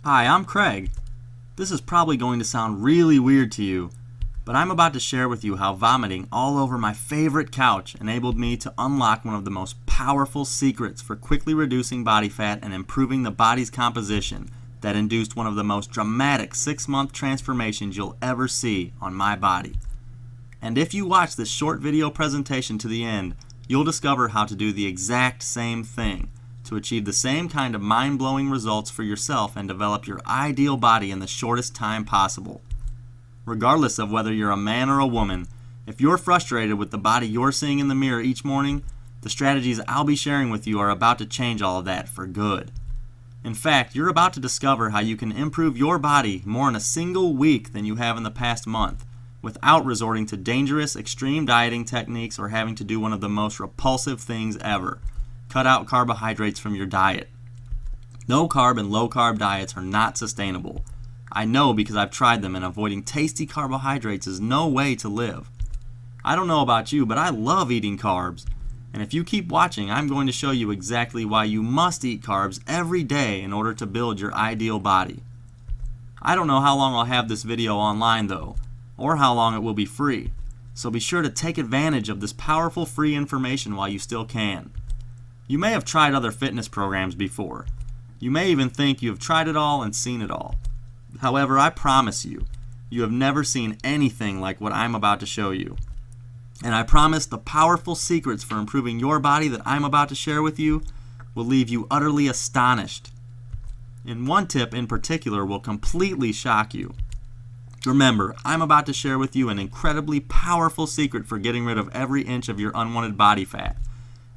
Hi, I'm Craig. This is probably going to sound really weird to you, but I'm about to share with you how vomiting all over my favorite couch enabled me to unlock one of the most powerful secrets for quickly reducing body fat and improving the body's composition that induced one of the most dramatic 6-month transformations you'll ever see on my body. And if you watch this short video presentation to the end, you'll discover how to do the exact same thing to achieve the same kind of mind-blowing results for yourself and develop your ideal body in the shortest time possible. Regardless of whether you're a man or a woman, if you're frustrated with the body you're seeing in the mirror each morning, the strategies I'll be sharing with you are about to change all of that for good. In fact, you're about to discover how you can improve your body more in a single week than you have in the past month, without resorting to dangerous extreme dieting techniques or having to do one of the most repulsive things ever: cut out carbohydrates from your diet. No carb and low carb diets are not sustainable. I know because I've tried them, and avoiding tasty carbohydrates is no way to live. I don't know about you, but I love eating carbs. And if you keep watching, I'm going to show you exactly why you must eat carbs every day in order to build your ideal body. I don't know how long I'll have this video online though, or how long it will be free. So be sure to take advantage of this powerful free information while you still can. You may have tried other fitness programs before. You may even think you have tried it all and seen it all. However, I promise you, you have never seen anything like what I'm about to show you. And I promise the powerful secrets for improving your body that I'm about to share with you will leave you utterly astonished. And one tip in particular will completely shock you. Remember, I'm about to share with you an incredibly powerful secret for getting rid of every inch of your unwanted body fat.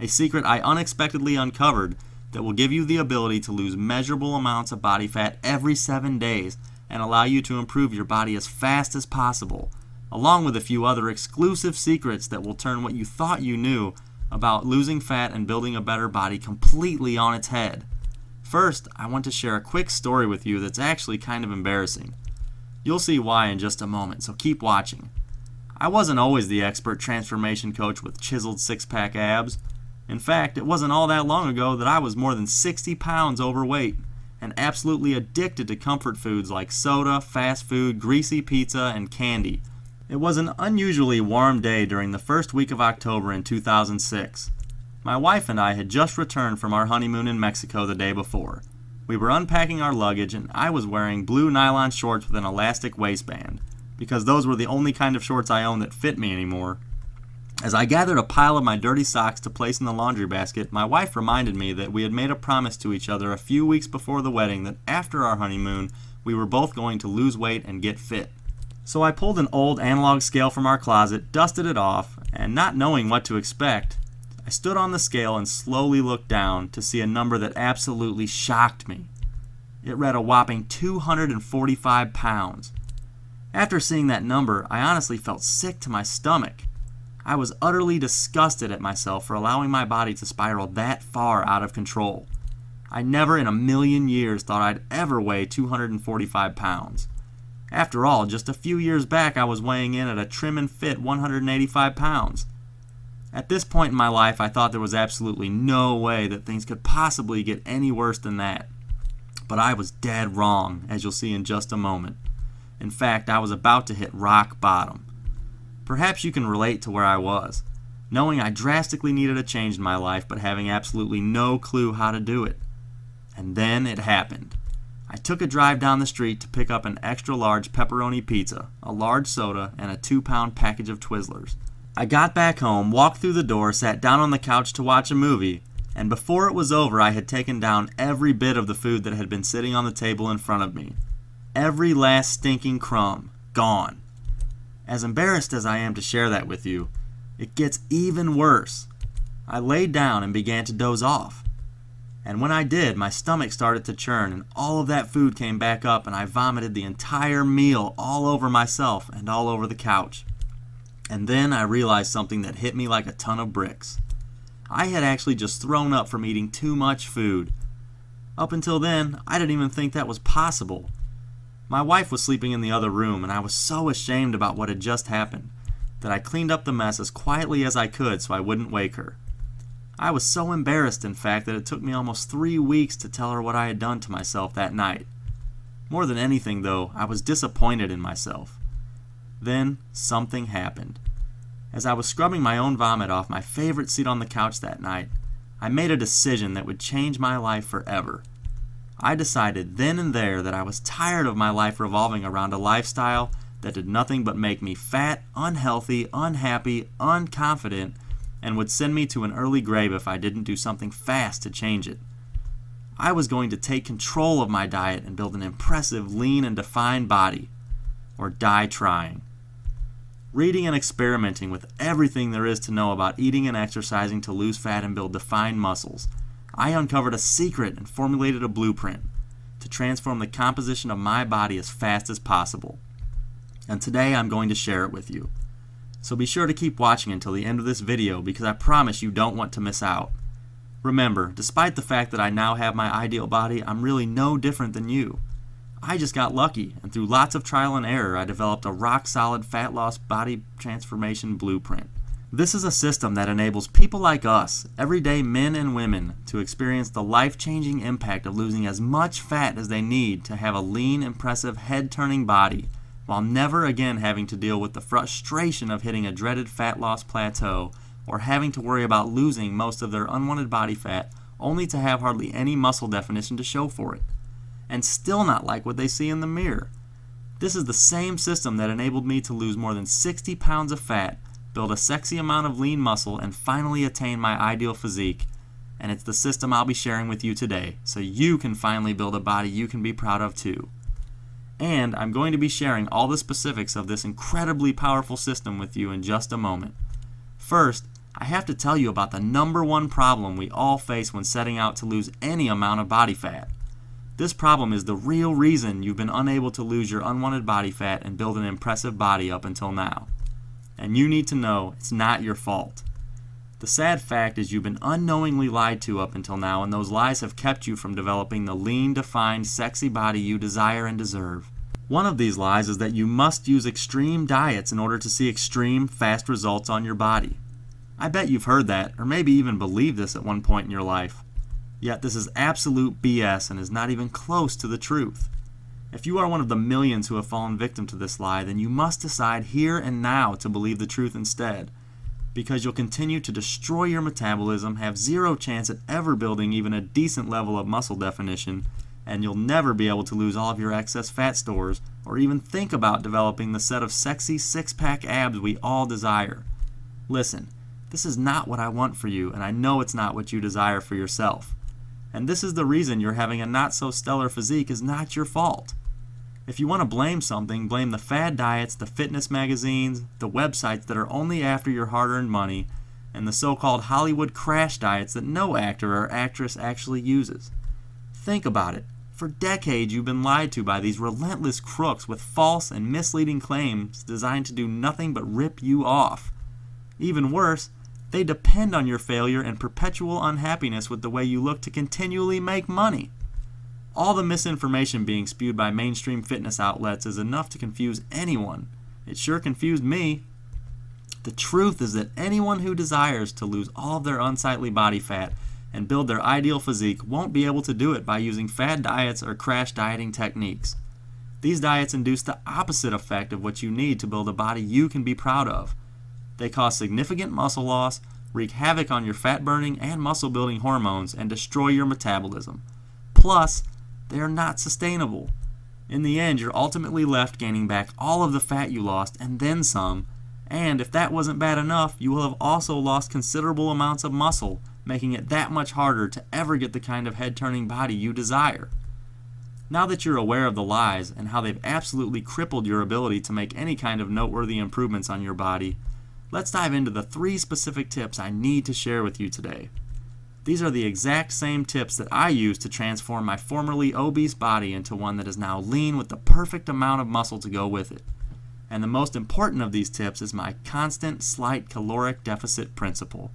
A secret I unexpectedly uncovered that will give you the ability to lose measurable amounts of body fat every 7 days and allow you to improve your body as fast as possible, along with a few other exclusive secrets that will turn what you thought you knew about losing fat and building a better body completely on its head. First, I want to share a quick story with you that's actually kind of embarrassing. You'll see why in just a moment, so keep watching. I wasn't always the expert transformation coach with chiseled six-pack abs. In fact, it wasn't all that long ago that I was more than 60 pounds overweight and absolutely addicted to comfort foods like soda, fast food, greasy pizza, and candy. It was an unusually warm day during the first week of October in 2006. My wife and I had just returned from our honeymoon in Mexico the day before. We were unpacking our luggage, and I was wearing blue nylon shorts with an elastic waistband, because those were the only kind of shorts I owned that fit me anymore. As I gathered a pile of my dirty socks to place in the laundry basket, my wife reminded me that we had made a promise to each other a few weeks before the wedding that after our honeymoon, we were both going to lose weight and get fit. So I pulled an old analog scale from our closet, dusted it off, and not knowing what to expect, I stood on the scale and slowly looked down to see a number that absolutely shocked me. It read a whopping 245 pounds. After seeing that number, I honestly felt sick to my stomach. I was utterly disgusted at myself for allowing my body to spiral that far out of control. I never in a million years thought I'd ever weigh 245 pounds. After all, just a few years back I was weighing in at a trim and fit 185 pounds. At this point in my life, I thought there was absolutely no way that things could possibly get any worse than that. But I was dead wrong, as you'll see in just a moment. In fact, I was about to hit rock bottom. Perhaps you can relate to where I was, knowing I drastically needed a change in my life but having absolutely no clue how to do it. And then it happened. I took a drive down the street to pick up an extra large pepperoni pizza, a large soda, and a 2-pound package of Twizzlers. I got back home, walked through the door, sat down on the couch to watch a movie, and before it was over I had taken down every bit of the food that had been sitting on the table in front of me. Every last stinking crumb, gone. As embarrassed as I am to share that with you, it gets even worse. I laid down and began to doze off. And when I did, my stomach started to churn and all of that food came back up and I vomited the entire meal all over myself and all over the couch. And then I realized something that hit me like a ton of bricks. I had actually just thrown up from eating too much food. Up until then, I didn't even think that was possible. My wife was sleeping in the other room, and I was so ashamed about what had just happened that I cleaned up the mess as quietly as I could so I wouldn't wake her. I was so embarrassed, in fact, that it took me almost 3 weeks to tell her what I had done to myself that night. More than anything, though, I was disappointed in myself. Then, something happened. As I was scrubbing my own vomit off my favorite seat on the couch that night, I made a decision that would change my life forever. I decided then and there that I was tired of my life revolving around a lifestyle that did nothing but make me fat, unhealthy, unhappy, unconfident, and would send me to an early grave if I didn't do something fast to change it. I was going to take control of my diet and build an impressive, lean, and defined body, or die trying. Reading and experimenting with everything there is to know about eating and exercising to lose fat and build defined muscles, I uncovered a secret and formulated a blueprint to transform the composition of my body as fast as possible. And today I'm going to share it with you. So be sure to keep watching until the end of this video because I promise you don't want to miss out. Remember, despite the fact that I now have my ideal body, I'm really no different than you. I just got lucky, and through lots of trial and error, I developed a rock-solid fat loss body transformation blueprint. This is a system that enables people like us, everyday men and women, to experience the life-changing impact of losing as much fat as they need to have a lean, impressive, head-turning body, while never again having to deal with the frustration of hitting a dreaded fat loss plateau or having to worry about losing most of their unwanted body fat only to have hardly any muscle definition to show for it, and still not like what they see in the mirror. This is the same system that enabled me to lose more than 60 pounds of fat, build a sexy amount of lean muscle, and finally attain my ideal physique. And it's the system I'll be sharing with you today, so you can finally build a body you can be proud of too. And I'm going to be sharing all the specifics of this incredibly powerful system with you in just a moment. First, I have to tell you about the number one problem we all face when setting out to lose any amount of body fat. This problem is the real reason you've been unable to lose your unwanted body fat and build an impressive body up until now. And you need to know it's not your fault. The sad fact is you've been unknowingly lied to up until now, and those lies have kept you from developing the lean, defined, sexy body you desire and deserve. One of these lies is that you must use extreme diets in order to see extreme, fast results on your body. I bet you've heard that, or maybe even believed this at one point in your life. Yet this is absolute BS and is not even close to the truth. If you are one of the millions who have fallen victim to this lie, then you must decide here and now to believe the truth instead, because you'll continue to destroy your metabolism, have zero chance at ever building even a decent level of muscle definition, and you'll never be able to lose all of your excess fat stores or even think about developing the set of sexy six-pack abs we all desire. Listen, this is not what I want for you, and I know it's not what you desire for yourself. And this is the reason you're having a not-so-stellar physique is not your fault. If you want to blame something, blame the fad diets, the fitness magazines, the websites that are only after your hard-earned money, and the so-called Hollywood crash diets that no actor or actress actually uses. Think about it. For decades you've been lied to by these relentless crooks with false and misleading claims designed to do nothing but rip you off. Even worse, they depend on your failure and perpetual unhappiness with the way you look to continually make money. All the misinformation being spewed by mainstream fitness outlets is enough to confuse anyone. It sure confused me. The truth is that anyone who desires to lose all of their unsightly body fat and build their ideal physique won't be able to do it by using fad diets or crash dieting techniques. These diets induce the opposite effect of what you need to build a body you can be proud of. They cause significant muscle loss, wreak havoc on your fat-burning and muscle-building hormones, and destroy your metabolism. Plus, they are not sustainable. In the end, you're ultimately left gaining back all of the fat you lost and then some, and if that wasn't bad enough, you will have also lost considerable amounts of muscle, making it that much harder to ever get the kind of head-turning body you desire. Now that you're aware of the lies and how they've absolutely crippled your ability to make any kind of noteworthy improvements on your body, let's dive into the 3 specific tips I need to share with you today. These are the exact same tips that I used to transform my formerly obese body into one that is now lean with the perfect amount of muscle to go with it. And the most important of these tips is my constant slight caloric deficit principle.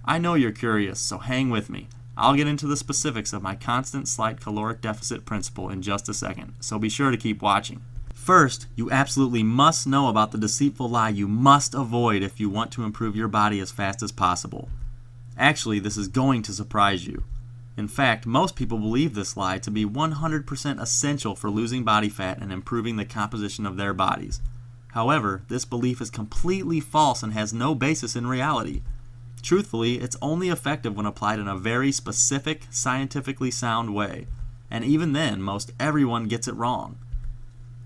I know you're curious, so hang with me. I'll get into the specifics of my constant slight caloric deficit principle in just a second, so be sure to keep watching. First, you absolutely must know about the deceitful lie you must avoid if you want to improve your body as fast as possible. Actually, this is going to surprise you. In fact, most people believe this lie to be 100% essential for losing body fat and improving the composition of their bodies. However, this belief is completely false and has no basis in reality. Truthfully, it's only effective when applied in a very specific, scientifically sound way, and even then, most everyone gets it wrong.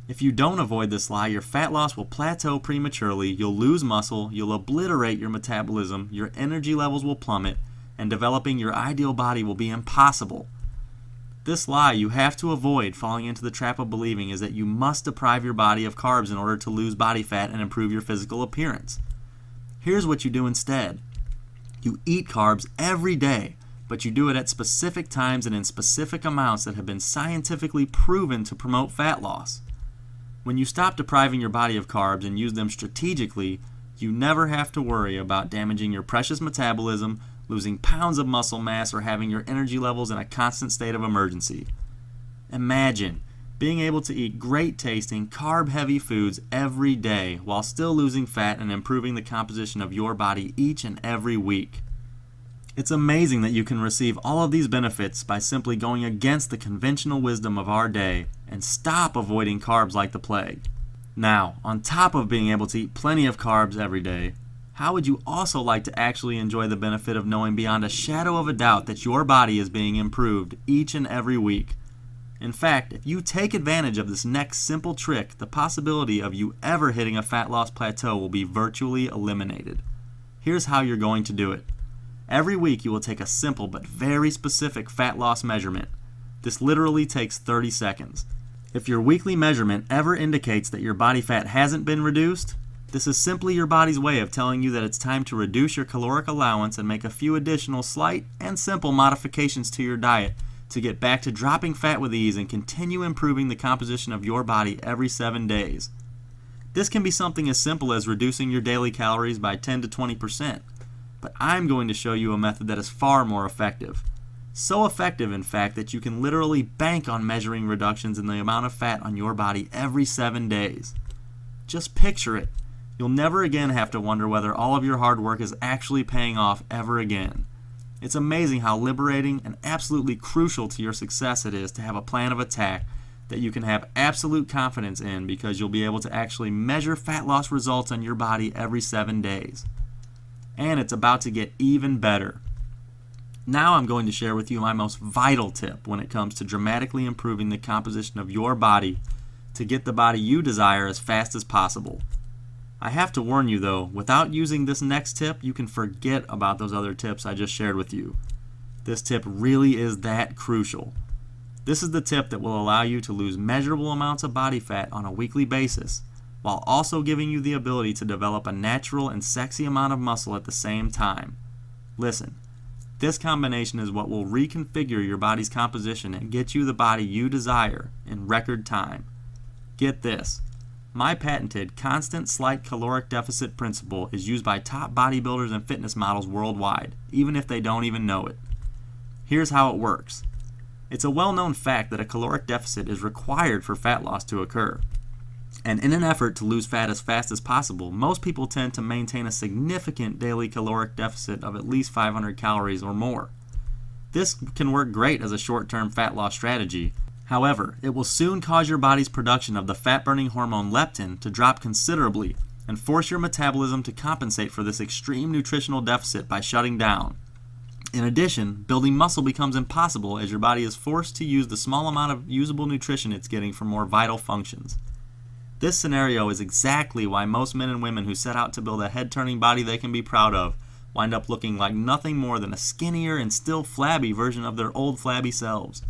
If you don't avoid this lie, your fat loss will plateau prematurely, you'll lose muscle, you'll obliterate your metabolism, your energy levels will plummet, and developing your ideal body will be impossible. This lie you have to avoid falling into the trap of believing is that you must deprive your body of carbs in order to lose body fat and improve your physical appearance. Here's what you do instead. You eat carbs every day, but you do it at specific times and in specific amounts that have been scientifically proven to promote fat loss. When you stop depriving your body of carbs and use them strategically, you never have to worry about damaging your precious metabolism, losing pounds of muscle mass, or having your energy levels in a constant state of emergency. Imagine being able to eat great tasting, carb-heavy foods every day while still losing fat and improving the composition of your body each and every week. It's amazing that you can receive all of these benefits by simply going against the conventional wisdom of our day and stop avoiding carbs like the plague. Now, on top of being able to eat plenty of carbs every day, how would you also like to actually enjoy the benefit of knowing beyond a shadow of a doubt that your body is being improved each and every week? In fact, if you take advantage of this next simple trick, the possibility of you ever hitting a fat loss plateau will be virtually eliminated. Here's how you're going to do it. Every week you will take a simple but very specific fat loss measurement. This literally takes 30 seconds. If your weekly measurement ever indicates that your body fat hasn't been reduced, this is simply your body's way of telling you that it's time to reduce your caloric allowance and make a few additional slight and simple modifications to your diet to get back to dropping fat with ease and continue improving the composition of your body every 7 days. This can be something as simple as reducing your daily calories by 10 to 20%, but I'm going to show you a method that is far more effective. So effective, in fact, that you can literally bank on measuring reductions in the amount of fat on your body every 7 days. Just picture it. You'll never again have to wonder whether all of your hard work is actually paying off ever again. It's amazing how liberating and absolutely crucial to your success it is to have a plan of attack that you can have absolute confidence in, because you'll be able to actually measure fat loss results on your body every 7 days. And it's about to get even better. Now I'm going to share with you my most vital tip when it comes to dramatically improving the composition of your body to get the body you desire as fast as possible. I have to warn you though, without using this next tip, you can forget about those other tips I just shared with you. This tip really is that crucial. This is the tip that will allow you to lose measurable amounts of body fat on a weekly basis, while also giving you the ability to develop a natural and sexy amount of muscle at the same time. Listen, this combination is what will reconfigure your body's composition and get you the body you desire in record time. Get this. My patented constant slight caloric deficit principle is used by top bodybuilders and fitness models worldwide, even if they don't even know it. Here's how it works. It's a well-known fact that a caloric deficit is required for fat loss to occur. And in an effort to lose fat as fast as possible, most people tend to maintain a significant daily caloric deficit of at least 500 calories or more. This can work great as a short-term fat loss strategy. However, it will soon cause your body's production of the fat-burning hormone leptin to drop considerably and force your metabolism to compensate for this extreme nutritional deficit by shutting down. In addition, building muscle becomes impossible as your body is forced to use the small amount of usable nutrition it's getting for more vital functions. This scenario is exactly why most men and women who set out to build a head-turning body they can be proud of wind up looking like nothing more than a skinnier and still flabby version of their old flabby selves.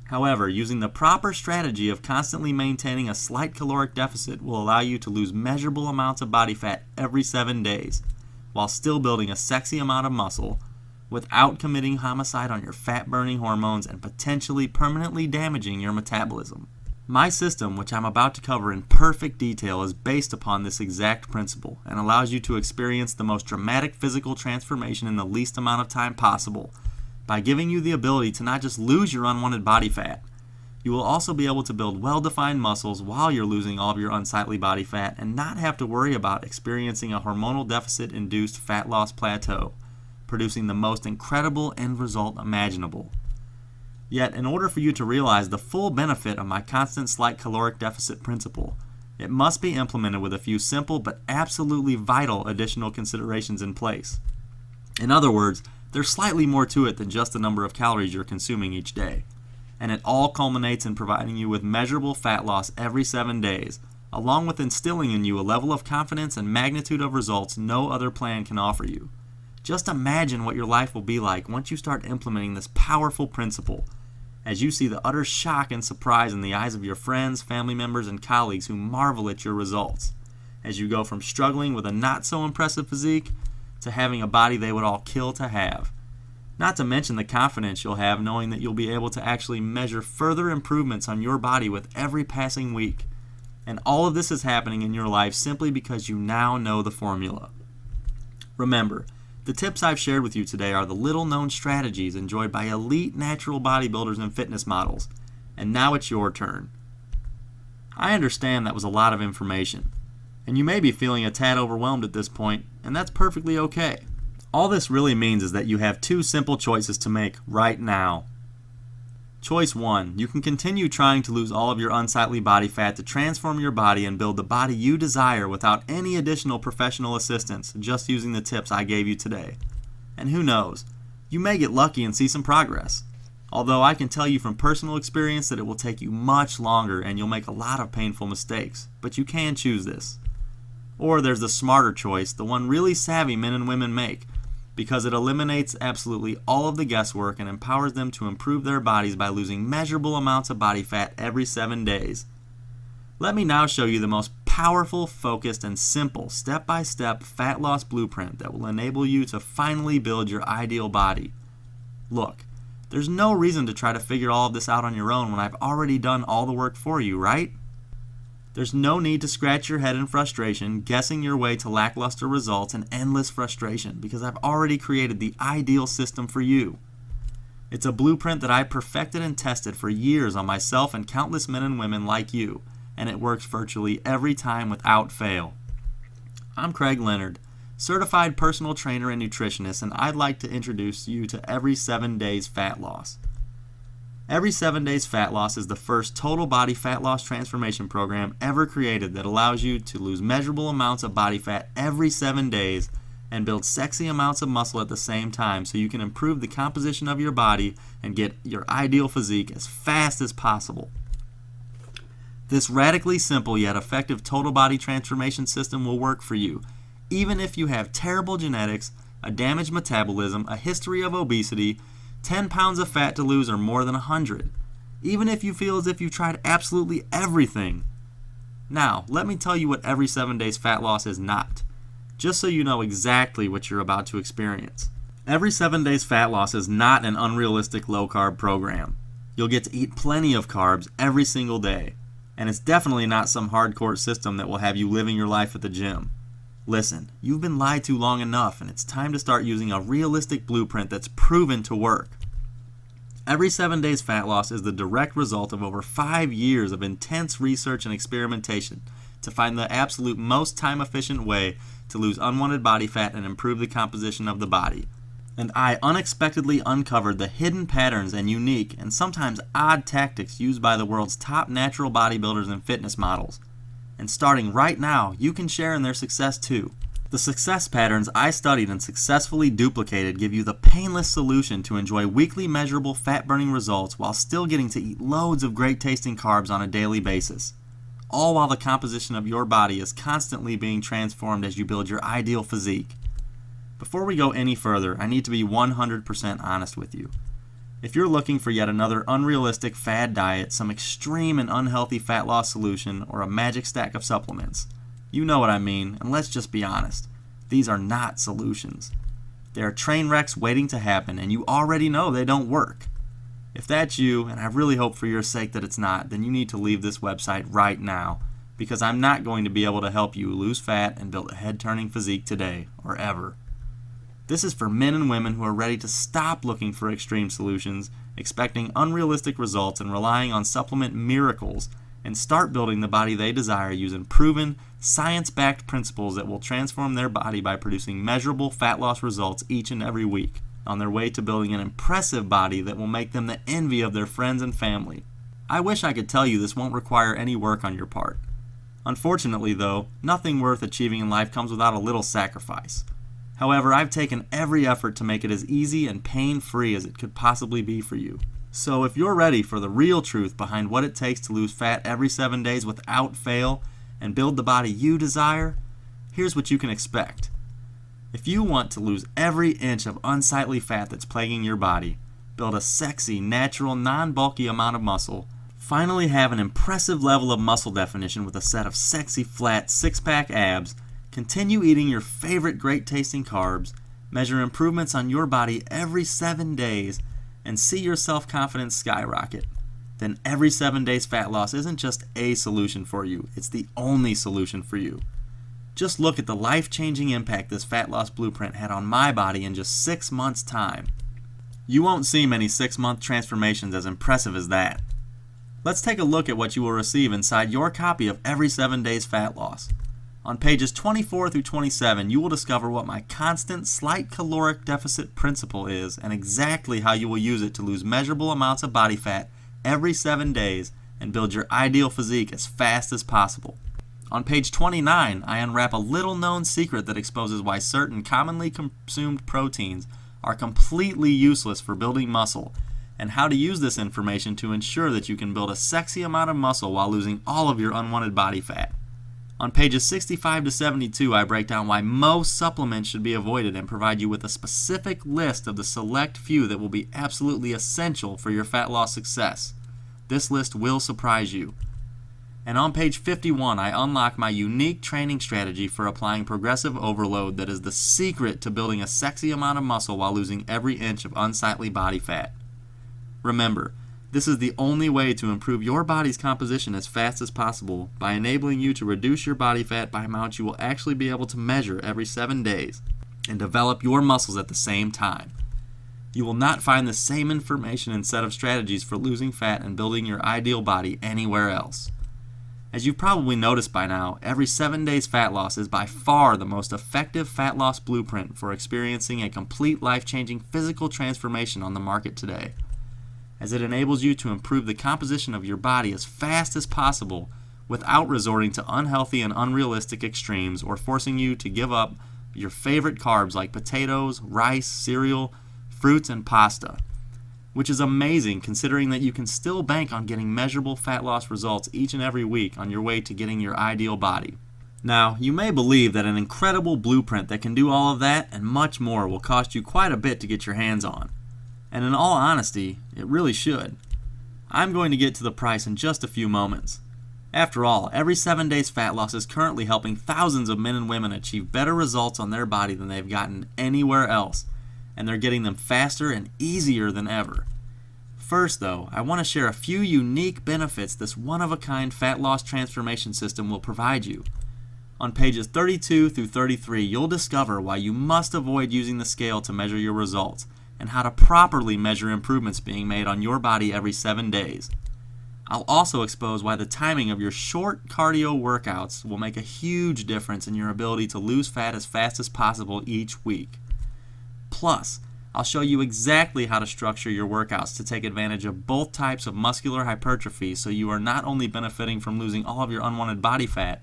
However, using the proper strategy of constantly maintaining a slight caloric deficit will allow you to lose measurable amounts of body fat every 7 days, while still building a sexy amount of muscle, without committing homicide on your fat-burning hormones and potentially permanently damaging your metabolism. My system, which I'm about to cover in perfect detail, is based upon this exact principle and allows you to experience the most dramatic physical transformation in the least amount of time possible, by giving you the ability to not just lose your unwanted body fat. You will also be able to build well-defined muscles while you're losing all of your unsightly body fat and not have to worry about experiencing a hormonal deficit-induced fat loss plateau, producing the most incredible end result imaginable. Yet, in order for you to realize the full benefit of my constant slight caloric deficit principle, it must be implemented with a few simple but absolutely vital additional considerations in place. In other words, there's slightly more to it than just the number of calories you're consuming each day. And it all culminates in providing you with measurable fat loss every 7 days, along with instilling in you a level of confidence and magnitude of results no other plan can offer you. Just imagine what your life will be like once you start implementing this powerful principle, as you see the utter shock and surprise in the eyes of your friends, family members, and colleagues who marvel at your results, as you go from struggling with a not-so-impressive physique to having a body they would all kill to have. Not to mention the confidence you'll have knowing that you'll be able to actually measure further improvements on your body with every passing week. And all of this is happening in your life simply because you now know the formula. Remember, the tips I've shared with you today are the little-known strategies enjoyed by elite natural bodybuilders and fitness models, and now it's your turn. I understand that was a lot of information, and you may be feeling a tad overwhelmed at this point, and that's perfectly okay. All this really means is that you have two simple choices to make right now. Choice 1. You can continue trying to lose all of your unsightly body fat to transform your body and build the body you desire without any additional professional assistance, just using the tips I gave you today. And who knows, you may get lucky and see some progress. Although I can tell you from personal experience that it will take you much longer and you'll make a lot of painful mistakes, but you can choose this. Or there's the smarter choice, the one really savvy men and women make, because it eliminates absolutely all of the guesswork and empowers them to improve their bodies by losing measurable amounts of body fat every 7 days. Let me now show you the most powerful, focused, and simple step-by-step fat loss blueprint that will enable you to finally build your ideal body. Look, there's no reason to try to figure all of this out on your own when I've already done all the work for you, right? There's no need to scratch your head in frustration, guessing your way to lackluster results and endless frustration, because I've already created the ideal system for you. It's a blueprint that I perfected and tested for years on myself and countless men and women like you, and it works virtually every time without fail. I'm Craig Leonard, certified personal trainer and nutritionist, and I'd like to introduce you to Every 7 Days Fat Loss. Every 7 Days Fat Loss is the first total body fat loss transformation program ever created that allows you to lose measurable amounts of body fat every 7 days and build sexy amounts of muscle at the same time so you can improve the composition of your body and get your ideal physique as fast as possible. This radically simple yet effective total body transformation system will work for you, even if you have terrible genetics, a damaged metabolism, a history of obesity, 10 pounds of fat to lose or more than 100, even if you feel as if you've tried absolutely everything. Now, let me tell you what Every 7 Days Fat Loss is not, just so you know exactly what you're about to experience. Every 7 Days Fat Loss is not an unrealistic low-carb program. You'll get to eat plenty of carbs every single day, and it's definitely not some hardcore system that will have you living your life at the gym. Listen, you've been lied to long enough, and it's time to start using a realistic blueprint that's proven to work. Every 7 Days Fat Loss is the direct result of over 5 years of intense research and experimentation to find the absolute most time-efficient way to lose unwanted body fat and improve the composition of the body. And I unexpectedly uncovered the hidden patterns and unique and sometimes odd tactics used by the world's top natural bodybuilders and fitness models. And starting right now, you can share in their success too. The success patterns I studied and successfully duplicated give you the painless solution to enjoy weekly measurable fat-burning results while still getting to eat loads of great-tasting carbs on a daily basis. All while the composition of your body is constantly being transformed as you build your ideal physique. Before we go any further, I need to be 100% honest with you. If you're looking for yet another unrealistic fad diet, some extreme and unhealthy fat loss solution, or a magic stack of supplements, you know what I mean, and let's just be honest. These are not solutions. They are train wrecks waiting to happen, and you already know they don't work. If that's you, and I really hope for your sake that it's not, then you need to leave this website right now, because I'm not going to be able to help you lose fat and build a head-turning physique today, or ever. This is for men and women who are ready to stop looking for extreme solutions, expecting unrealistic results and relying on supplement miracles, and start building the body they desire using proven, science-backed principles that will transform their body by producing measurable fat loss results each and every week. on their way to building an impressive body that will make them the envy of their friends and family. I wish I could tell you this won't require any work on your part. Unfortunately, though, nothing worth achieving in life comes without a little sacrifice. However, I've taken every effort to make it as easy and pain-free as it could possibly be for you. So if you're ready for the real truth behind what it takes to lose fat every 7 days without fail and build the body you desire, here's what you can expect. If you want to lose every inch of unsightly fat that's plaguing your body, build a sexy, natural, non-bulky amount of muscle, finally have an impressive level of muscle definition with a set of sexy, flat, six-pack abs, continue eating your favorite great-tasting carbs, measure improvements on your body every 7 days, and see your self-confidence skyrocket, then every 7 days fat loss isn't just a solution for you, it's the only solution for you. Just look at the life-changing impact this fat loss blueprint had on my body in just 6 months' time. You won't see many 6-month transformations as impressive as that. Let's take a look at what you will receive inside your copy of Every 7 Days Fat Loss. On pages 24 through 27, you will discover what my constant slight caloric deficit principle is and exactly how you will use it to lose measurable amounts of body fat every 7 days and build your ideal physique as fast as possible. On page 29, I unwrap a little-known secret that exposes why certain commonly consumed proteins are completely useless for building muscle, and how to use this information to ensure that you can build a sexy amount of muscle while losing all of your unwanted body fat. On pages 65 to 72, I break down why most supplements should be avoided and provide you with a specific list of the select few that will be absolutely essential for your fat loss success. This list will surprise you. And on page 51, I unlock my unique training strategy for applying progressive overload that is the secret to building a sexy amount of muscle while losing every inch of unsightly body fat. Remember, this is the only way to improve your body's composition as fast as possible by enabling you to reduce your body fat by amounts you will actually be able to measure every 7 days and develop your muscles at the same time. You will not find the same information and set of strategies for losing fat and building your ideal body anywhere else. As you've probably noticed by now, Every 7 Days Fat Loss is by far the most effective fat loss blueprint for experiencing a complete life-changing physical transformation on the market today, as it enables you to improve the composition of your body as fast as possible without resorting to unhealthy and unrealistic extremes or forcing you to give up your favorite carbs like potatoes, rice, cereal, fruits, and pasta, which is amazing considering that you can still bank on getting measurable fat loss results each and every week on your way to getting your ideal body. Now, you may believe that an incredible blueprint that can do all of that and much more will cost you quite a bit to get your hands on. And in all honesty, it really should. I'm going to get to the price in just a few moments. After all, Every 7 Days Fat Loss is currently helping thousands of men and women achieve better results on their body than they've gotten anywhere else, and they're getting them faster and easier than ever. First, though, I want to share a few unique benefits this one-of-a-kind fat loss transformation system will provide you. On pages 32 through 33, you'll discover why you must avoid using the scale to measure your results, and how to properly measure improvements being made on your body every 7 days. I'll also expose why the timing of your short cardio workouts will make a huge difference in your ability to lose fat as fast as possible each week. Plus, I'll show you exactly how to structure your workouts to take advantage of both types of muscular hypertrophy so you are not only benefiting from losing all of your unwanted body fat,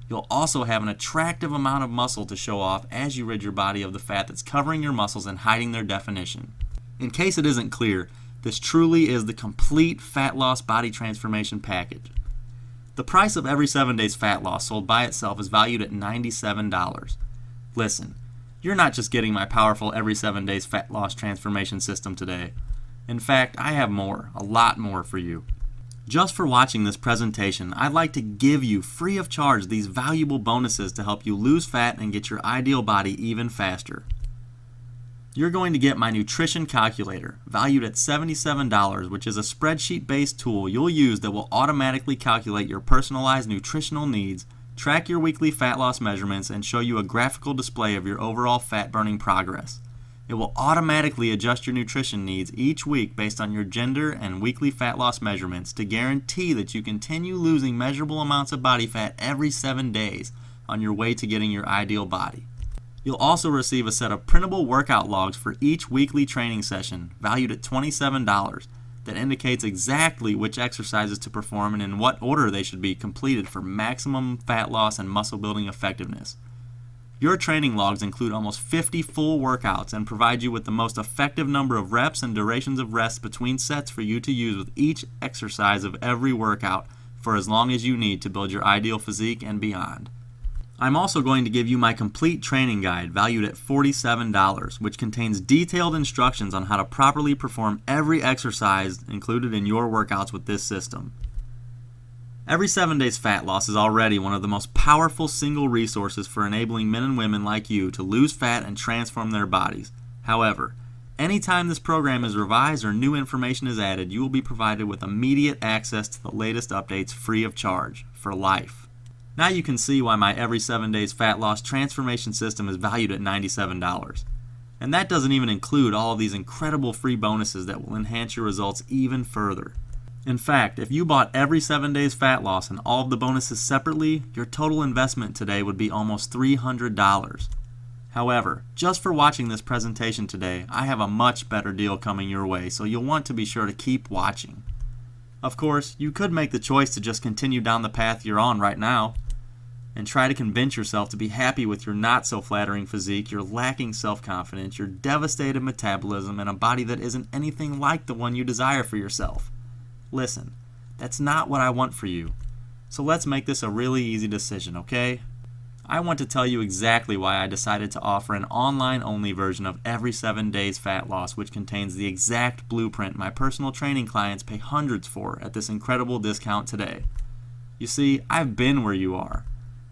you'll also have an attractive amount of muscle to show off as you rid your body of the fat that's covering your muscles and hiding their definition. In case it isn't clear, this truly is the complete fat loss body transformation package. The price of Every 7 Days Fat Loss sold by itself is valued at $97. Listen, you're not just getting my powerful Every 7 Days Fat Loss transformation system today. In fact, I have more, a lot more for you. Just for watching this presentation, I'd like to give you free of charge these valuable bonuses to help you lose fat and get your ideal body even faster. You're going to get my nutrition calculator, valued at $77, which is a spreadsheet-based tool you'll use that will automatically calculate your personalized nutritional needs, track your weekly fat loss measurements, and show you a graphical display of your overall fat-burning progress. It will automatically adjust your nutrition needs each week based on your gender and weekly fat loss measurements to guarantee that you continue losing measurable amounts of body fat every 7 days on your way to getting your ideal body. You'll also receive a set of printable workout logs for each weekly training session, valued at $27, that indicates exactly which exercises to perform and in what order they should be completed for maximum fat loss and muscle building effectiveness. Your training logs include almost 50 full workouts and provide you with the most effective number of reps and durations of rest between sets for you to use with each exercise of every workout for as long as you need to build your ideal physique and beyond. I'm also going to give you my complete training guide valued at $47, which contains detailed instructions on how to properly perform every exercise included in your workouts with this system. Every 7 Days Fat Loss is already one of the most powerful single resources for enabling men and women like you to lose fat and transform their bodies. However, anytime this program is revised or new information is added, you will be provided with immediate access to the latest updates free of charge, for life. Now you can see why my Every 7 Days Fat Loss Transformation System is valued at $97. And that doesn't even include all of these incredible free bonuses that will enhance your results even further. In fact, if you bought Every 7 Days Fat Loss and all of the bonuses separately, your total investment today would be almost $300. However, just for watching this presentation today, I have a much better deal coming your way, so you'll want to be sure to keep watching. Of course, you could make the choice to just continue down the path you're on right now and try to convince yourself to be happy with your not-so-flattering physique, your lacking self-confidence, your devastated metabolism, and a body that isn't anything like the one you desire for yourself. Listen, that's not what I want for you. So let's make this a really easy decision, okay? I want to tell you exactly why I decided to offer an online-only version of Every 7 Days Fat Loss, which contains the exact blueprint my personal training clients pay hundreds for at this incredible discount today. You see, I've been where you are.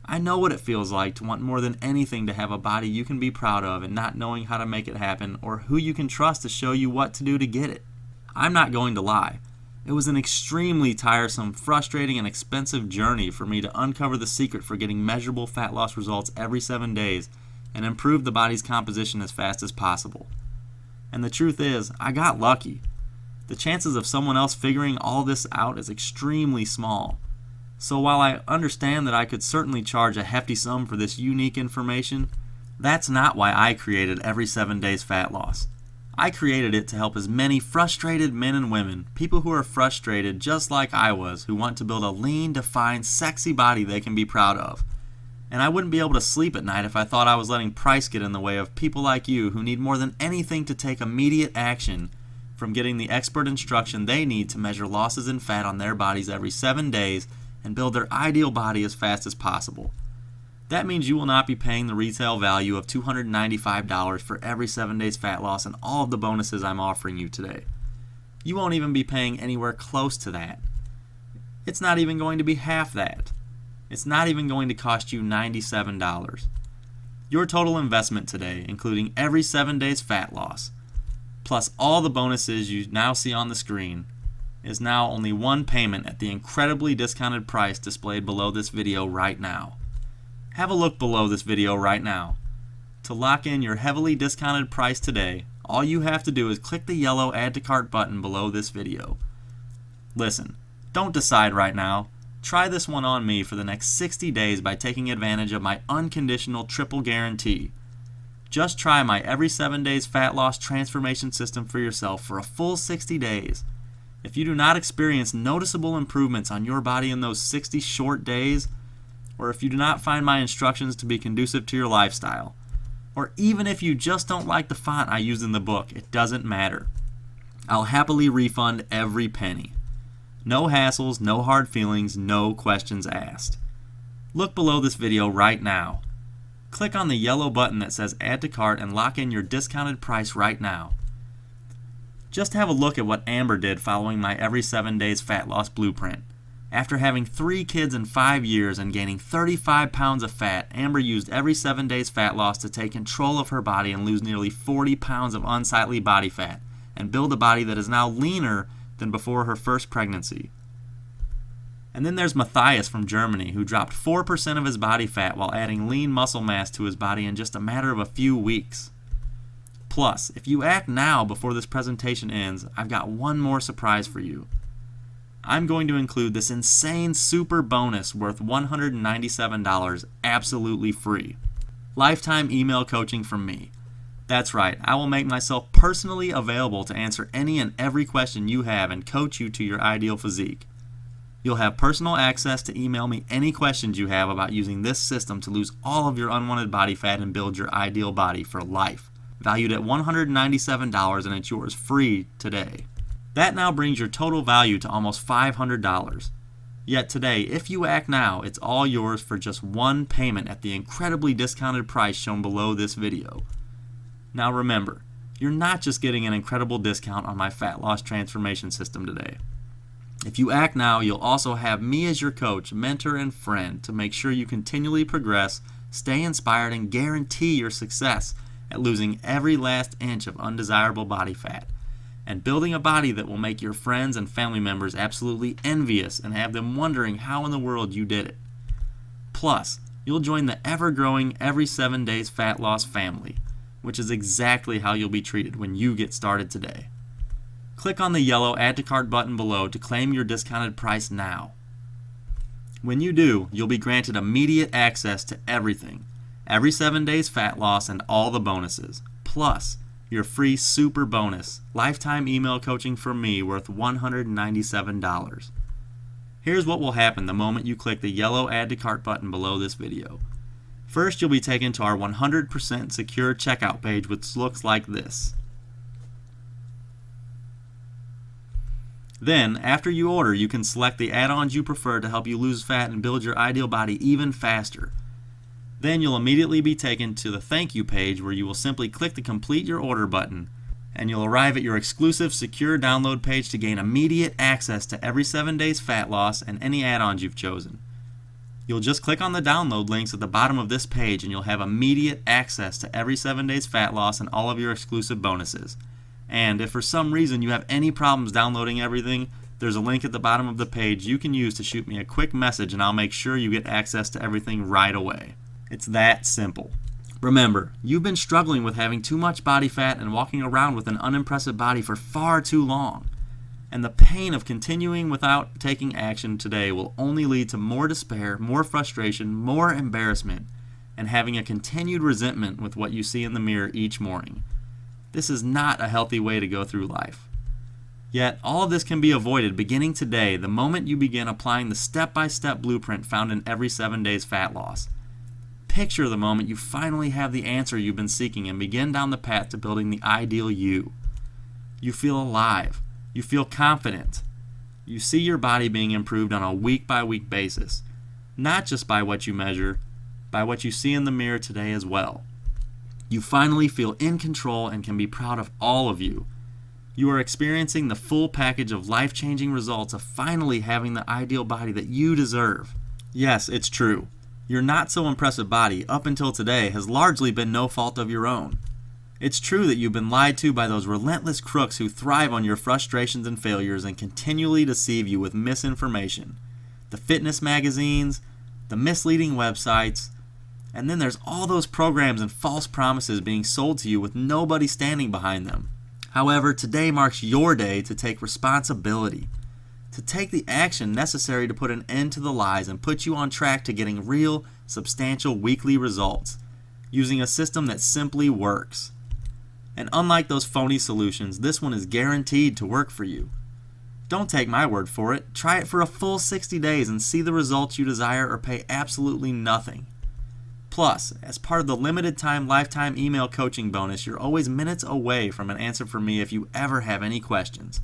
I know what it feels like to want more than anything to have a body you can be proud of and not knowing how to make it happen or who you can trust to show you what to do to get it. I'm not going to lie. It was an extremely tiresome, frustrating, and expensive journey for me to uncover the secret for getting measurable fat loss results every 7 days and improve the body's composition as fast as possible. And the truth is, I got lucky. The chances of someone else figuring all this out is extremely small. So while I understand that I could certainly charge a hefty sum for this unique information, that's not why I created Every 7 Days Fat Loss. I created it to help as many frustrated men and women, people who are frustrated just like I was, who want to build a lean, defined, sexy body they can be proud of. And I wouldn't be able to sleep at night if I thought I was letting price get in the way of people like you who need more than anything to take immediate action from getting the expert instruction they need to measure losses in fat on their bodies every 7 days and build their ideal body as fast as possible. That means you will not be paying the retail value of $295 for Every 7 Days Fat Loss and all of the bonuses I'm offering you today. You won't even be paying anywhere close to that. It's not even going to be half that. It's not even going to cost you $97. Your total investment today, including Every 7 Days Fat Loss, plus all the bonuses you now see on the screen, is now only one payment at the incredibly discounted price displayed below this video right now. Have a look below this video right now. To lock in your heavily discounted price today, all you have to do is click the yellow Add to Cart button below this video. Listen, don't decide right now. Try this one on me for the next 60 days by taking advantage of my unconditional triple guarantee. Just try my Every 7 Days Fat Loss Transformation System for yourself for a full 60 days. If you do not experience noticeable improvements on your body in those 60 short days, or if you do not find my instructions to be conducive to your lifestyle, or even if you just don't like the font I use in the book, it doesn't matter. I'll happily refund every penny. No hassles, no hard feelings, no questions asked. Look below this video right now. Click on the yellow button that says Add to Cart and lock in your discounted price right now. Just have a look at what Amber did following my Every 7 Days Fat Loss Blueprint. After having 3 kids in 5 years and gaining 35 pounds of fat, Amber used Every 7 Days Fat Loss to take control of her body and lose nearly 40 pounds of unsightly body fat and build a body that is now leaner than before her first pregnancy. And then there's Matthias from Germany, who dropped 4% of his body fat while adding lean muscle mass to his body in just a matter of a few weeks. Plus, if you act now before this presentation ends, I've got one more surprise for you. I'm going to include this insane super bonus worth $197 absolutely free. lifetime email coaching from me. That's right, I will make myself personally available to answer any and every question you have and coach you to your ideal physique. You'll have personal access to email me any questions you have about using this system to lose all of your unwanted body fat and build your ideal body for life. Valued at $197, and it's yours free today. That now brings your total value to almost $500. Yet today, if you act now, it's all yours for just one payment at the incredibly discounted price shown below this video. Now remember, you're not just getting an incredible discount on my fat loss transformation system today. If you act now, you'll also have me as your coach, mentor, and friend to make sure you continually progress, stay inspired, and guarantee your success at losing every last inch of undesirable body fat and building a body that will make your friends and family members absolutely envious and have them wondering how in the world you did it. Plus, you'll join the ever-growing Every 7 Days Fat Loss family, which is exactly how you'll be treated when you get started today. Click on the yellow Add to Cart button below to claim your discounted price now. When you do, you'll be granted immediate access to everything, Every 7 Days Fat Loss and all the bonuses, plus your free super bonus, lifetime email coaching from me worth $197. Here's what will happen the moment you click the yellow Add to Cart button below this video. First, you'll be taken to our 100% secure checkout page, which looks like this. Then, after you order, you can select the add-ons you prefer to help you lose fat and build your ideal body even faster. Then you'll immediately be taken to the thank you page, where you will simply click the complete your order button, and you'll arrive at your exclusive secure download page to gain immediate access to Every 7 Days Fat Loss and any add-ons you've chosen. You'll just click on the download links at the bottom of this page and you'll have immediate access to Every 7 Days Fat Loss and all of your exclusive bonuses. And if for some reason you have any problems downloading everything, there's a link at the bottom of the page you can use to shoot me a quick message, and I'll make sure you get access to everything right away. It's that simple. Remember, you've been struggling with having too much body fat and walking around with an unimpressive body for far too long. And the pain of continuing without taking action today will only lead to more despair, more frustration, more embarrassment, and having a continued resentment with what you see in the mirror each morning. This is not a healthy way to go through life. Yet, all of this can be avoided beginning today, the moment you begin applying the step-by-step blueprint found in Every 7 Days Fat Loss. Picture the moment you finally have the answer you've been seeking and begin down the path to building the ideal you. You feel alive. You feel confident. You see your body being improved on a week-by-week basis, not just by what you measure, by what you see in the mirror today as well. You finally feel in control and can be proud of all of you. You are experiencing the full package of life-changing results of finally having the ideal body that you deserve. Yes, it's true. Your not-so-impressive body, up until today, has largely been no fault of your own. It's true that you've been lied to by those relentless crooks who thrive on your frustrations and failures and continually deceive you with misinformation. The fitness magazines, the misleading websites, and then there's all those programs and false promises being sold to you with nobody standing behind them. However, today marks your day to take responsibility, to take the action necessary to put an end to the lies and put you on track to getting real, substantial weekly results, using a system that simply works. And unlike those phony solutions, this one is guaranteed to work for you. Don't take my word for it. Try it for a full 60 days and see the results you desire or pay absolutely nothing. Plus, as part of the limited time lifetime email coaching bonus, you're always minutes away from an answer from me if you ever have any questions.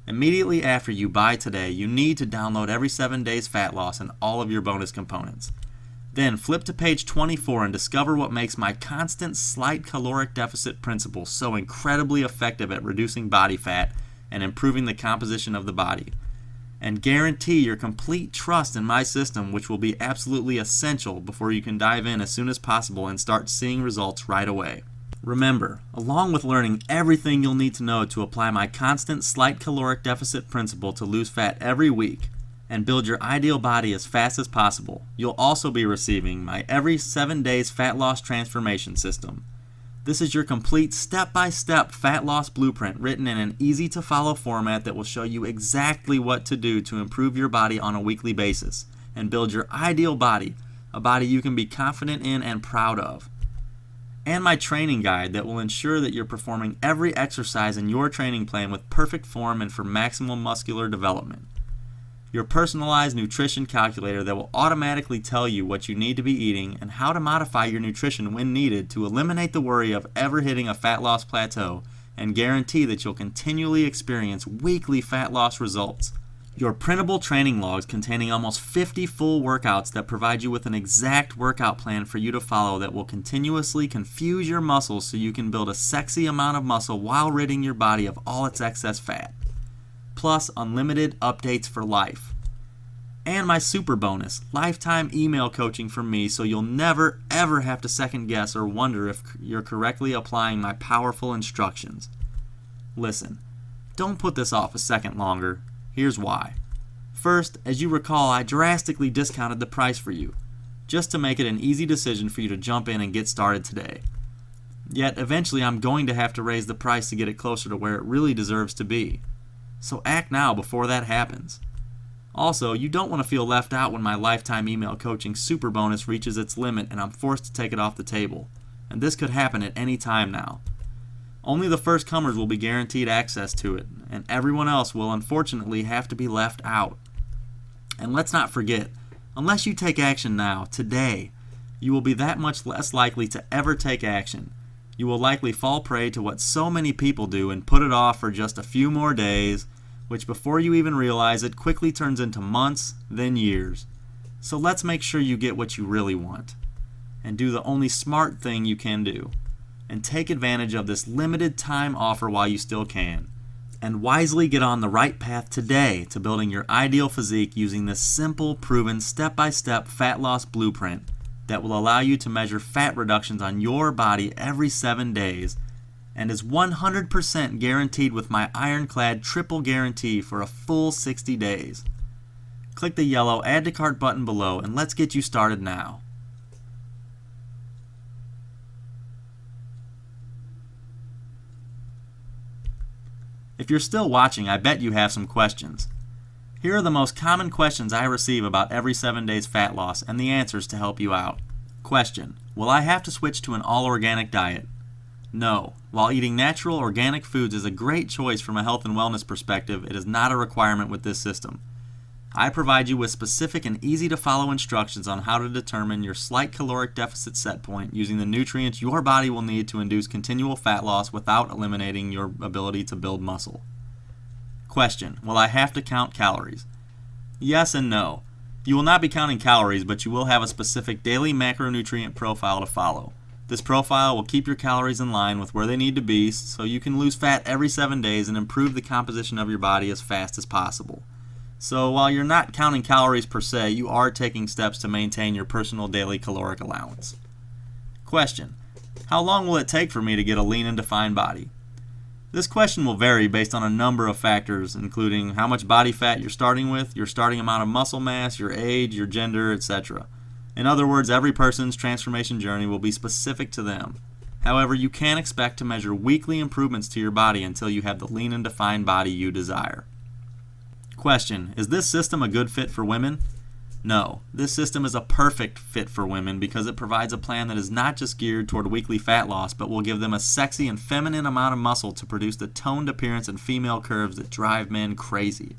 Immediately after you buy today, you need to download Every 7 Days Fat Loss and all of your bonus components. Then flip to page 24 and discover what makes my constant slight caloric deficit principle so incredibly effective at reducing body fat and improving the composition of the body. And guarantee your complete trust in my system, which will be absolutely essential before you can dive in as soon as possible and start seeing results right away. Remember, along with learning everything you'll need to know to apply my constant slight caloric deficit principle to lose fat every week and build your ideal body as fast as possible, you'll also be receiving my Every 7 Days Fat Loss Transformation System. This is your complete step-by-step fat loss blueprint written in an easy-to-follow format that will show you exactly what to do to improve your body on a weekly basis and build your ideal body, a body you can be confident in and proud of. and my training guide that will ensure that you're performing every exercise in your training plan with perfect form and for maximum muscular development. Your personalized nutrition calculator that will automatically tell you what you need to be eating and how to modify your nutrition when needed to eliminate the worry of ever hitting a fat loss plateau and guarantee that you'll continually experience weekly fat loss results. Your printable training logs containing almost 50 full workouts that provide you with an exact workout plan for you to follow that will continuously confuse your muscles so you can build a sexy amount of muscle while ridding your body of all its excess fat. Plus unlimited updates for life. And my super bonus, lifetime email coaching from me so you'll never ever have to second guess or wonder if you're correctly applying my powerful instructions. Listen, don't put this off a second longer. Here's why. First, as you recall, I drastically discounted the price for you, just to make it an easy decision for you to jump in and get started today. Yet eventually I'm going to have to raise the price to get it closer to where it really deserves to be. So act now before that happens. Also, you don't want to feel left out when my lifetime email coaching super bonus reaches its limit and I'm forced to take it off the table. And this could happen at any time now. Only the first comers will be guaranteed access to it, and everyone else will unfortunately have to be left out. And let's not forget, unless you take action now, today, you will be that much less likely to ever take action. You will likely fall prey to what so many people do and put it off for just a few more days, which before you even realize it quickly turns into months, then years. So let's make sure you get what you really want, and do the only smart thing you can do. And take advantage of this limited time offer while you still can. And wisely get on the right path today to building your ideal physique using this simple, proven, step-by-step fat loss blueprint that will allow you to measure fat reductions on your body every 7 days and is 100% guaranteed with my ironclad triple guarantee for a full 60 days. Click the yellow Add to Cart button below and let's get you started now. If you're still watching, I bet you have some questions. Here are the most common questions I receive about every 7 days fat loss and the answers to help you out. Question: will I have to switch to an all-organic diet? No. While eating natural, organic foods is a great choice from a health and wellness perspective, it is not a requirement with this system. I provide you with specific and easy-to-follow instructions on how to determine your slight caloric deficit set point using the nutrients your body will need to induce continual fat loss without eliminating your ability to build muscle. Question: will I have to count calories? Yes and no. You will not be counting calories, but you will have a specific daily macronutrient profile to follow. This profile will keep your calories in line with where they need to be so you can lose fat every 7 days and improve the composition of your body as fast as possible. So while you're not counting calories per se, you are taking steps to maintain your personal daily caloric allowance. Question: how long will it take for me to get a lean and defined body? This question will vary based on a number of factors, including how much body fat you're starting with, your starting amount of muscle mass, your age, your gender, etc. In other words, every person's transformation journey will be specific to them. However, you can expect to measure weekly improvements to your body until you have the lean and defined body you desire. Question: is this system a good fit for women? No, this system is a perfect fit for women because it provides a plan that is not just geared toward weekly fat loss, but will give them a sexy and feminine amount of muscle to produce the toned appearance and female curves that drive men crazy.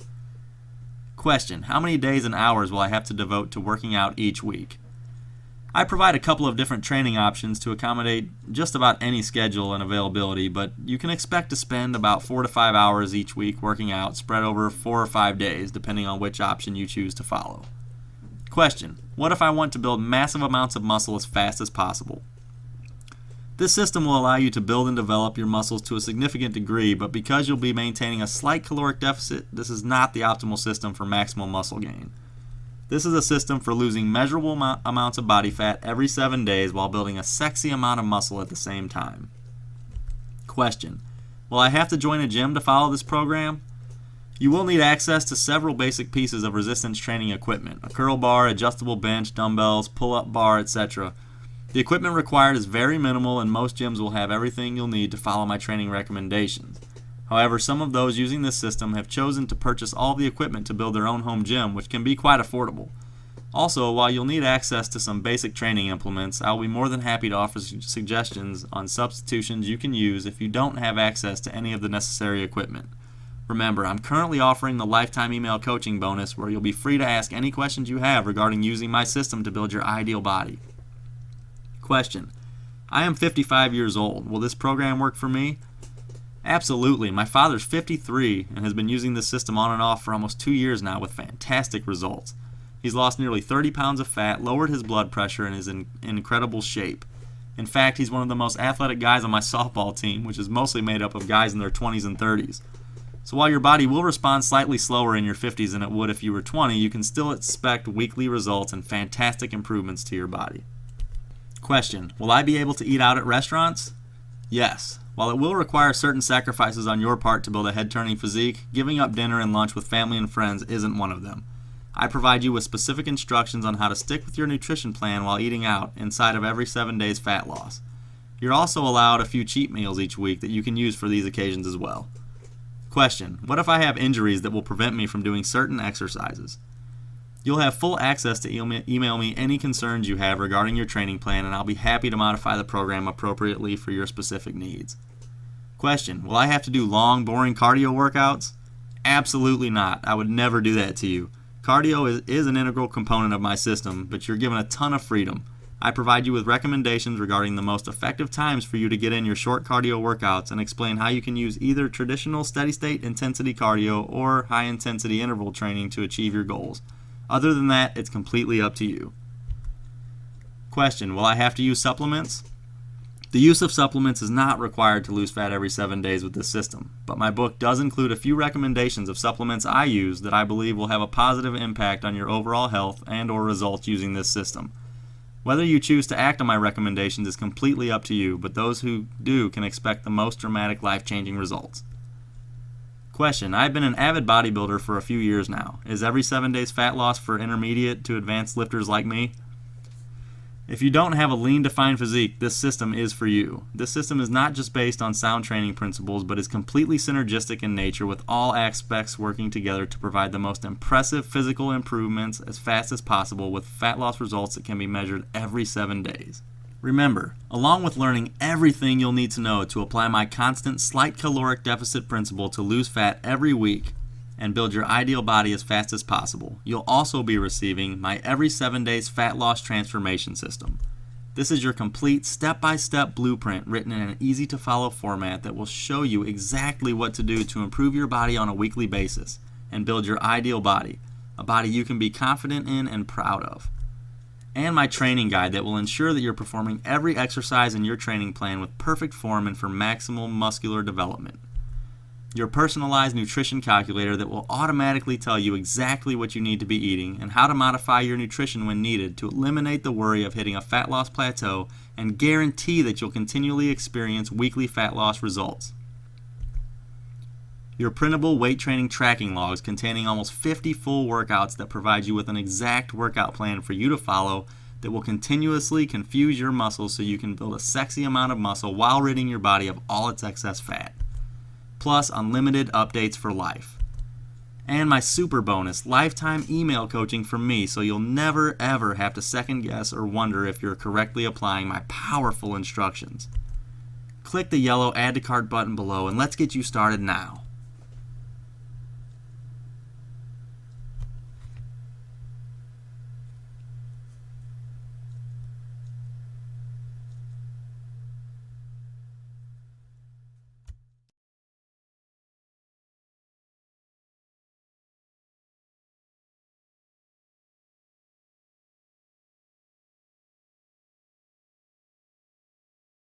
Question: how many days and hours will I have to devote to working out each week? I provide a couple of different training options to accommodate just about any schedule and availability, but you can expect to spend about 4 to 5 hours each week working out, spread over 4 or 5 days, depending on which option you choose to follow. Question: what if I want to build massive amounts of muscle as fast as possible? This system will allow you to build and develop your muscles to a significant degree, but because you'll be maintaining a slight caloric deficit, this is not the optimal system for maximal muscle gain. This is a system for losing measurable amounts of body fat every 7 days while building a sexy amount of muscle at the same time. Question: will I have to join a gym to follow this program? You will need access to several basic pieces of resistance training equipment: a curl bar, adjustable bench, dumbbells, pull-up bar, etc. The equipment required is very minimal and most gyms will have everything you'll need to follow my training recommendations. However, some of those using this system have chosen to purchase all the equipment to build their own home gym, which can be quite affordable. Also, while you'll need access to some basic training implements, I'll be more than happy to offer suggestions on substitutions you can use if you don't have access to any of the necessary equipment. Remember, I'm currently offering the lifetime email coaching bonus where you'll be free to ask any questions you have regarding using my system to build your ideal body. Question: I am 55 years old. Will this program work for me? Absolutely. My father's 53 and has been using this system on and off for almost 2 years now with fantastic results. He's lost nearly 30 pounds of fat, lowered his blood pressure, and is in incredible shape. In fact, he's one of the most athletic guys on my softball team, which is mostly made up of guys in their 20s and 30s. So while your body will respond slightly slower in your 50s than it would if you were 20, you can still expect weekly results and fantastic improvements to your body. Question: will I be able to eat out at restaurants? Yes. While it will require certain sacrifices on your part to build a head-turning physique, giving up dinner and lunch with family and friends isn't one of them. I provide you with specific instructions on how to stick with your nutrition plan while eating out inside of every 7 days fat loss. You're also allowed a few cheat meals each week that you can use for these occasions as well. Question: what if I have injuries that will prevent me from doing certain exercises? You'll have full access to email me any concerns you have regarding your training plan, and I'll be happy to modify the program appropriately for your specific needs. Question: will I have to do long, boring cardio workouts? Absolutely not. I would never do that to you. Cardio is an integral component of my system, but you're given a ton of freedom. I provide you with recommendations regarding the most effective times for you to get in your short cardio workouts and explain how you can use either traditional steady-state intensity cardio or high-intensity interval training to achieve your goals. Other than that, it's completely up to you. Question: will I have to use supplements? The use of supplements is not required to lose fat every 7 days with this system, but my book does include a few recommendations of supplements I use that I believe will have a positive impact on your overall health and or results using this system. Whether you choose to act on my recommendations is completely up to you, but those who do can expect the most dramatic life-changing results. Question: I've been an avid bodybuilder for a few years now. Is every 7 days fat loss for intermediate to advanced lifters like me? If you don't have a lean, defined physique, this system is for you. This system is not just based on sound training principles, but is completely synergistic in nature with all aspects working together to provide the most impressive physical improvements as fast as possible with fat loss results that can be measured every 7 days. Remember, along with learning everything you'll need to know to apply my constant slight caloric deficit principle to lose fat every week and build your ideal body as fast as possible, you'll also be receiving my every 7 days fat loss transformation system. This is your complete step-by-step blueprint written in an easy-to-follow format that will show you exactly what to do to improve your body on a weekly basis and build your ideal body, a body you can be confident in and proud of. And my training guide that will ensure that you're performing every exercise in your training plan with perfect form and for maximal muscular development. Your personalized nutrition calculator that will automatically tell you exactly what you need to be eating and how to modify your nutrition when needed to eliminate the worry of hitting a fat loss plateau and guarantee that you'll continually experience weekly fat loss results. Your printable weight training tracking logs containing almost 50 full workouts that provide you with an exact workout plan for you to follow that will continuously confuse your muscles so you can build a sexy amount of muscle while ridding your body of all its excess fat. Plus unlimited updates for life. And my super bonus, lifetime email coaching from me so you'll never ever have to second guess or wonder if you're correctly applying my powerful instructions. Click the yellow Add to Cart button below and let's get you started now.